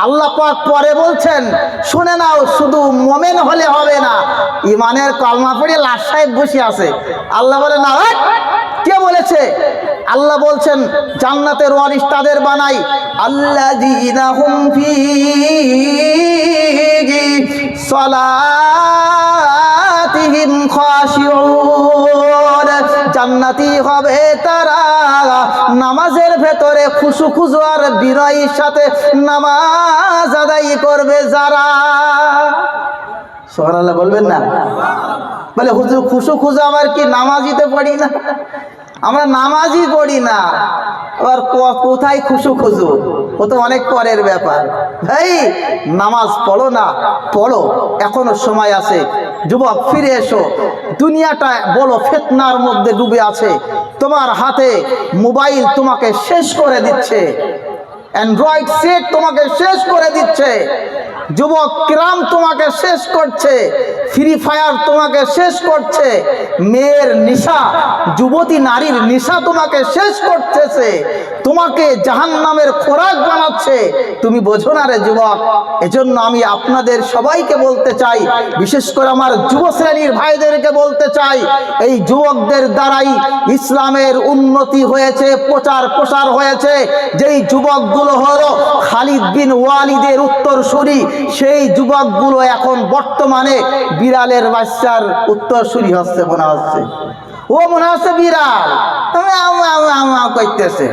আল্লাহ পাক পরে বলছেন, শুনে নাও, শুধু মোমেন হলে হবে না, ইমানের কলমা পড়ে লাশ সাহেব বসে আছে। আল্লাহ বলে না, কে বলেছে? আল্লাহ বলছেন জান্নাতের ওয়ারিস তাদের বানাই, আল্লাযীনা হুম ফীহি সালাতিহিম খাশিউন। জান্নাতি হবে তারা নামাজের ভেতরে খুশু খুশু আর বিনয়ের সাথে নামাজ আদায় করবে যারা। সুবহানাল্লাহ বলবেন না? বলে হুজুর খুশু খুশু আবার কি নামাজিতে পড়ি না? আমরা নামাজই পড়ি না, আবার কোথায় খুশু খুশু? ও তো অনেক পরের ব্যাপার। ভাই নামাজ পড়ো না, পড়ো, এখনো সময় আছে। যুবক ফিরে এসো, দুনিয়াটা বড় ফিতনার মধ্যে ডুবে আছে। তোমার হাতে মোবাইল তোমাকে শেষ করে দিচ্ছে, অ্যান্ড্রয়েড সেট তোমাকে শেষ করে দিচ্ছে, যুবক কিরাম তোমাকে শেষ করছে, ফ্রি ফায়ার তোমাকে শেষ করছে, মেয়ের নেশা, যুবতী নারীর নেশা তোমাকে শেষ করতেছে, তোমাকে জাহান্নামের খোরাক বানাচ্ছে। তুমি বোঝো না রে যুবক। এজন্য আমি আপনাদের সবাইকে বলতে চাই, বিশেষ করে আমার যুব শ্রেণীর ভাইদেরকে বলতে চাই, এই যুবকদের দ্বারাই ইসলামের উন্নতি হয়েছে, প্রচার প্রসার হয়েছে। যেই যুবকগুলো হলো খালিদ বিন ওয়ালিদের উত্তরসূরি, সেই যুবকগুলো এখন বর্তমানে বিড়ালের বাচ্চার উত্তরসূরি হচ্ছে মনে হচ্ছে। ও মনে হচ্ছে বিড়াল করতেছে।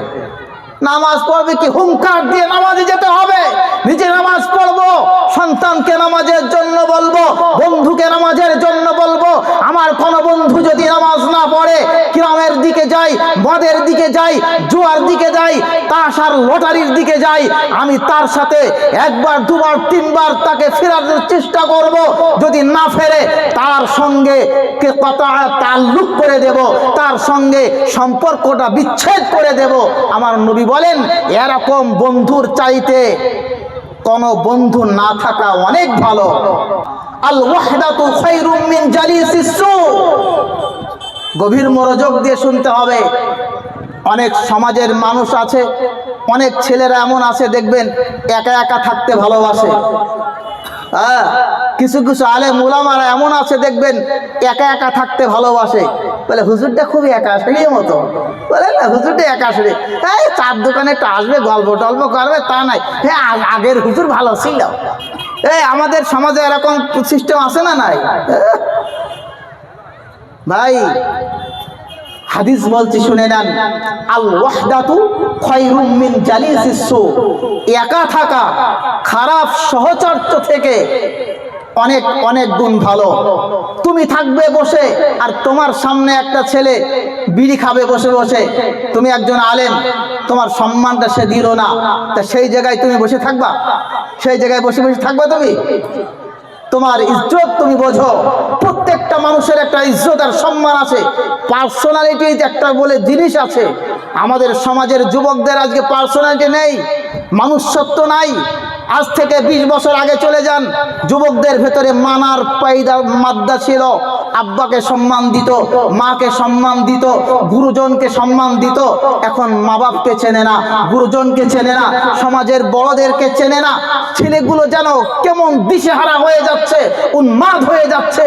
নামাজ পড়বে কি হুঙ্কার দিয়ে নামাজে যেতে হবে, নিজে নামাজ পড়বো, সন্তানকে নামাজের জন্য বলবো, বন্ধুকে নামাজের জন্য বলবো। আমার কোনো বন্ধু যদি নামাজ না পড়ে, কিরামের দিকে যাই, মদের দিকে যাই, জুয়ার দিকে যাই, তাস আর লটারির দিকে যাই, আমি তার সাথে একবার দুবার তিনবার তাকে ফেরানোর চেষ্টা করব। যদি না ফেরে তার সঙ্গে তাল্লুক করে দেব, তার সঙ্গে সম্পর্কটা বিচ্ছেদ করে দেব। আমার নবী বলেন এরকম বন্ধুর চাইতে কোন বন্ধু না থাকা অনেক ভালো। আল ওয়াহদাতু খায়রুম মিন জালিসিস সু। গভীর মনোযোগ দিয়ে শুনতে হবে। অনেক সমাজের মানুষ আছে, অনেক ছেলেরা এমন আছে দেখবেন একা একা থাকতে ভালোবাসে। কিছু কিছু আলেম উলামারা এমন আছে দেখবেন একা একা থাকতে ভালোবাসে। বলে হুজুরটা খুবই একা আসলের মতো, বলে না হুজুরটা একা আসলে, এই চার দোকানে একটা আসবে, গল্প টল্প করবে, তা নাই। হ্যাঁ আগের হুজুর ভালো ছিল। এই আমাদের সমাজে এরকম সিস্টেম আছে না নাই? ভাই হাদিস বলছি শুনে নেন, আল ওয়াহদাতু খায়রুম মিন জালিসিস সু। একা থাকা খারাপ সহচর্য থেকে অনেক অনেক গুণ ভালো। তুমি থাকবে বসে আর তোমার সামনে একটা ছেলে বিড়ি খাবে বসে বসে, তুমি একজন আলেম, তোমার সম্মানটা সে দিল না, তা সেই জায়গায় তুমি বসে থাকবা? সেই জায়গায় বসে বসে থাকবা তুমি? তোমার ইজ্জত তুমি বোঝো। প্রত্যেকটা মানুষের একটা ইজ্জত আর সম্মান আছে, পার্সোনালিটি একটা বলে জিনিস আছে। আমাদের সমাজের যুবকদের আজকে পার্সোনালিটি নেই, মানুষত্ব নাই। আজ থেকে 20 বছর আগে চলে যান, যুবকদের ভেতরে মানার পায়দা মাদ্দা ছিল। আব্বাকে সম্মান দিত, মাকে সম্মান দিত, গুরুজনকে সম্মান দিত। এখন মা বাপকে চেনে না, গুরুজনকে চেনে না, সমাজের বড়দেরকে চেনে না। ছেলেগুলো যেন কেমন দিশেহারা হয়ে যাচ্ছে, উন্মাদ হয়ে যাচ্ছে।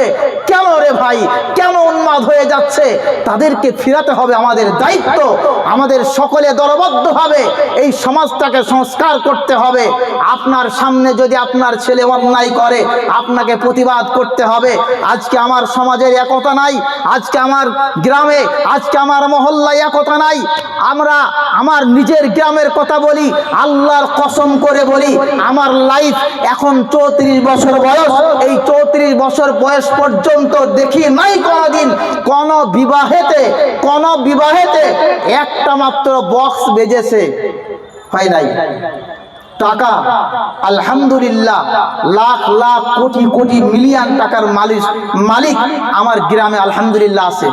কেন রে ভাই, কেন উন্মাদ হয়ে যাচ্ছে? তাদেরকে ফিরাতে হবে, আমাদের দায়িত্ব। আমাদের সকলে দলবদ্ধভাবে এই সমাজটাকে সংস্কার করতে হবে। আপনার সামনে যদি আপনার ছেলে অন্যায় করে, আপনাকে প্রতিবাদ করতে হবে। আজকে আমার সমাজের একতা নাই, আজকে আমার গ্রামে, আজকে আমার মহল্লায় একতা নাই। আমরা আমার নিজের গ্রামের কথা বলি, আল্লাহর কসম করে বলি, আমার লাইফ এখন 34 বছর বয়স। এই 34 বছর বয়স পর্যন্ত দেখি নাই কোনোদিন কোন বিবাহেতে একটা মাত্র বক্স বেজেছে, হয় নাই। টাকা আলহামদুলিল্লাহ লাখ লাখ কোটি কোটি মিলিয়ন টাকার মালিক আমার গ্রামে আলহামদুলিল্লাহ আছে।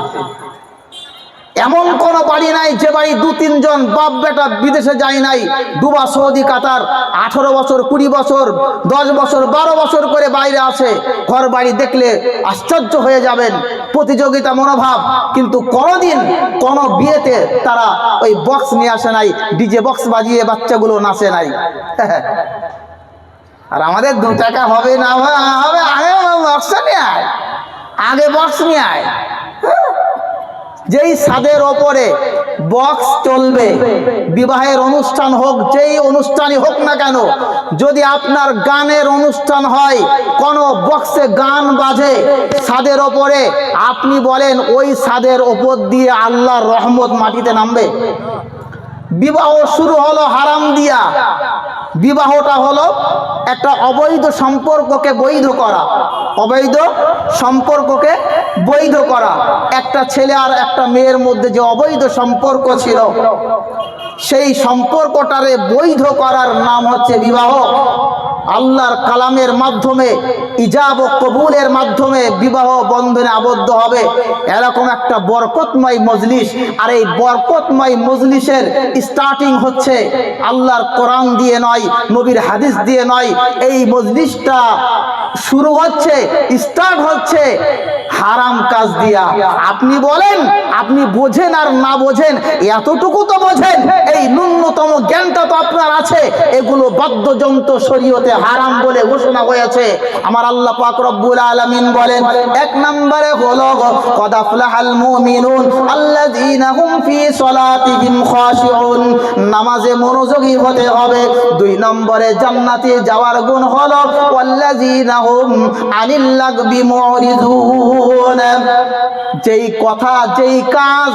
এমন কোন বাড়ি নাই যে বাড়ি 2-3 জন বাপ বেটা বিদেশে যায় নাই, দুবা সৌদি কাতার 18 বছর 20 বছর 10 বছর 12 বছর করে বাইরে আছে। ঘর বাড়ি দেখলে আশ্চর্য হয়ে যাবেন, প্রতিযোগিতা মনোভাব। কিন্তু কোনোদিন কোন বিয়েতে তারা ওই বক্স নিয়ে আসে নাই, ডিজে বক্স বাজিয়ে বাচ্চাগুলো নাচে নাই। আর আমাদের 2 টাকা হবে না হবে, আগে বক্স নিয়ে আয়, আগে বক্স নিয়ে আয়। যেই ছাদের ওপরে বক্স চলবে, বিবাহের অনুষ্ঠান হোক, যেই অনুষ্ঠানই হোক না কেন, যদি আপনার গানের অনুষ্ঠান হয়, কোনো বক্সে গান বাজে ছাদের ওপরে, আপনি বলেন ওই ছাদের ওপর দিয়ে আল্লাহর রহমত মাটিতে নামবে? বিবাহ শুরু হলো হারাম দিয়া। বিবাহটা হলো একটা অবৈধ সম্পর্ককে বৈধ করা, অবৈধ সম্পর্ককে বৈধ করা। একটা ছেলে আর একটা মেয়ের মধ্যে যে অবৈধ সম্পর্ক ছিল, সেই সম্পর্কটারে বৈধ করার নাম হচ্ছে বিবাহ। আল্লাহর কালামের মাধ্যমে, ইজাব ও কবুলের মাধ্যমে বিবাহ বন্ধনে আবদ্ধ হবে। এরকম একটা বরকতময় মজলিস। আর এই বরকতময় মজলিসের স্টার্টিং হচ্ছে আল্লাহর কোরআন দিয়ে নয়, নবীর হাদিস দিয়ে নয়। এই মজলিসটা শুরু হচ্ছে, স্টার্ট হচ্ছে হারাম কাজ দিয়া। আপনি বলেন, আপনি বোঝেন আর না বোঝেন, এতটুকু তো বোঝেন, এই ন্যূনতম জ্ঞানটা তো আপনার আছে। এগুলো বাদ্যযন্ত্র শরীয়তে হারাম বলে ঘোষণা হয়েছে। আমার আল্লাহ পাক রব্বুল আলামিন বলেন, 1 নম্বরে হলো কদ আফলাহাল মুমিনুন আল্লাযীনা হুম ফি সলাতিহিম খাশিউন, নামাজে মনোযোগী হতে হবে। 2 নম্বরে জান্নাতে যাওয়ার গুণ হলো ওয়াল্লাযীনা হুম আনিল লাগবি মুরিদুন, যেই কথা, যেই কাজ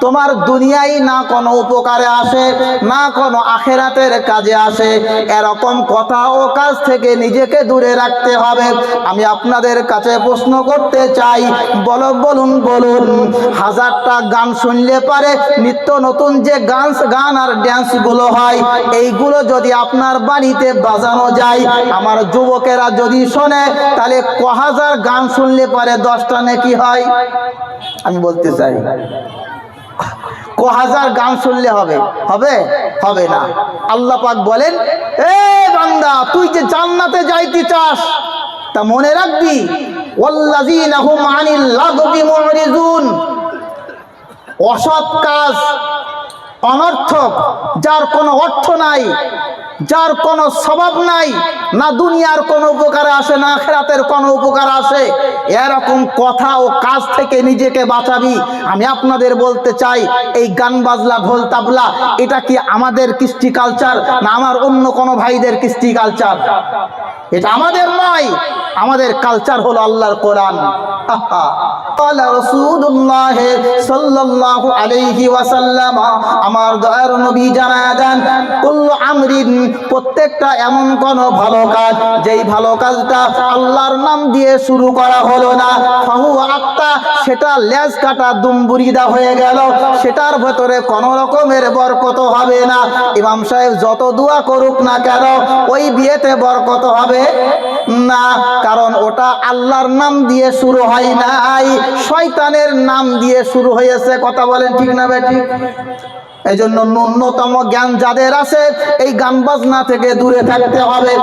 তোমার দুনিয়ায় না কোনো উপকারে আসে, না কোনো আখেরাতের কাজে আসে, এরকম কথা ও কাজ থেকে নিজেকে দূরে রাখতে হবে। আমি আপনাদের কাছে প্রশ্ন করতে চাই, বলুন 1000টা গান শুনলে পারে নিত্য নতুন যে গান আর ড্যান্সগুলো হয়, এইগুলো যদি আপনার বাড়িতে বাজানো যায়, আমার যুবকেরা যদি শোনে, তাহলে 1000 গান শুনলে পারে 10টা নেকি হয়? আমি বলতে চাই, 1000 গান শুনলে হবে? হবে না। আল্লাহ পাক বলেন, এ বান্দা, তুই যে জান্নাতে যাইতে চাস, তা মনে রাখবি ওয়াল্লাযীনা হুম আনিল লাগবি মুরিদুন, অসৎ কাজ, অনর্থক, যার কোনো অর্থ নাই, যার কোনো স্বভাব নাই, না দুনিয়ার কোনো উপকারে আসে, না আখিরাতের কোনো উপকার আসে, এরকম কথা ও কাজ থেকে নিজেকে বাঁচাবি। আমি আপনাদের বলতে চাই, এই গান বাজলা, ঢোল তাবলা, এটা কি আমাদের কৃষ্টি কালচার, না আমার অন্য কোনো ভাইদের কৃষ্টি কালচার? এটা আমাদের নয়, আমাদের কালচার হলো আল্লাহর কোরআন। রাসূলুল্লাহ সাল্লাল্লাহু আলাইহি ওয়াসাল্লাম, আমার দয়ার নবী জানায়া দেন, কুল্লু আমরিন, প্রত্যেকটা এমন কোন ভালো কাজ, যেই ভালো কাজটা আল্লাহর নাম দিয়ে শুরু করা হলো না, ফাহু আত্তা, সেটা লেজ কাটা দুমবুরিদা হয়ে গেল, সেটার ভেতরে কোনো রকমের বরকত হবে না। ইমাম সাহেব যত দোয়া করুক না কেন, ওই বিয়েতে বরকত হবে না, কারণ ওটা আল্লাহর নাম দিয়ে শুরু হয় নাই, শয়তানের নাম দিয়ে শুরু হয়েছে। কথা বলেন ঠিক না বেঠিক? এই জন্য ন্যূনতম জ্ঞান যাদের আছে, এই গান বাজনা থেকে দূরে থাকতে হবে।